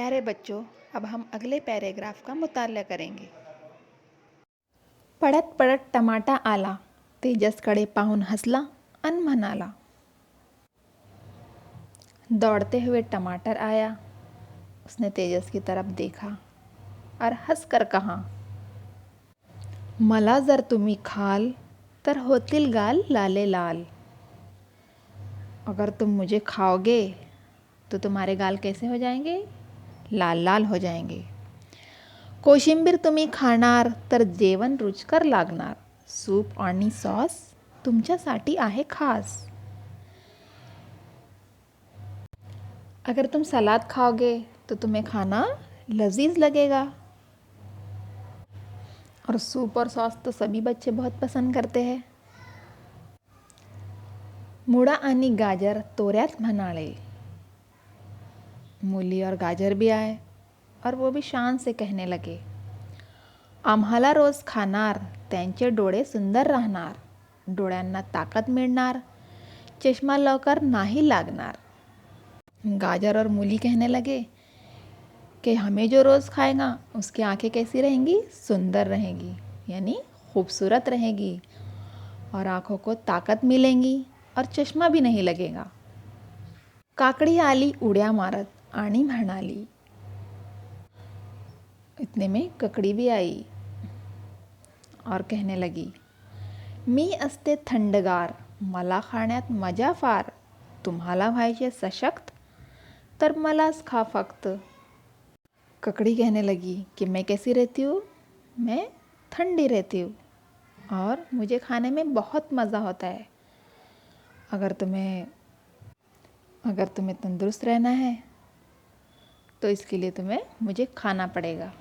प्यारे बच्चों, अब हम अगले पैराग्राफ का मुताला करेंगे। पडत पडत टमाटा आला, तेजसकडे पाहून हसला अन म्हणाला। दौड़ते हुए टमाटर आया, उसने तेजस की तरफ देखा और हंसकर कहा, मला जर तुम्ही खाल तर होतील गाल लाले लाल। अगर तुम मुझे खाओगे तो तुम्हारे गाल कैसे हो जाएंगे? लाल लाल हो जाएंगे। कोशिंबीर तुम्ही खाणार तर जेवण रुचकर लागणार। सूप आणि सॉस तुमच्यासाठी आहे खास। अगर तुम सलाद खाओगे तो तुम्हें खाना लजीज लगेगा। और सूप और सॉस तो सभी बच्चे बहुत पसंद करते हैं। मुळा आणि गाजर तोऱ्यात म्हणाले। मूली और गाजर भी आए और वो भी शान से कहने लगे, आम्हाला रोज खाणार, त्यांचे डोळे सुंदर राहणार, डोळ्यांना ताकद मिळणार, चष्मा लवकर नहीं लागणार। गाजर और मूली कहने लगे कि हमें जो रोज़ खाएगा उसकी आंखें कैसी रहेंगी? सुंदर रहेंगी, यानी खूबसूरत रहेगी, और आँखों को ताकत मिलेंगी और चश्मा भी नहीं लगेगा। काकड़ी आली उड्या मारत आणि म्हणाली। इतने में ककड़ी भी आई और कहने लगी, मी असते थंडगार, मला खाण्यात मजा फार, तुम्हाला व्हायचे सशक्त तर मलाच खा फक्त। ककड़ी कहने लगी कि मैं कैसी रहती हूँ? मैं ठंडी रहती हूँ और मुझे खाने में बहुत मज़ा होता है। अगर तुम्हें तंदुरुस्त रहना है तो इसके लिए तुम्हें मुझे खाना पड़ेगा।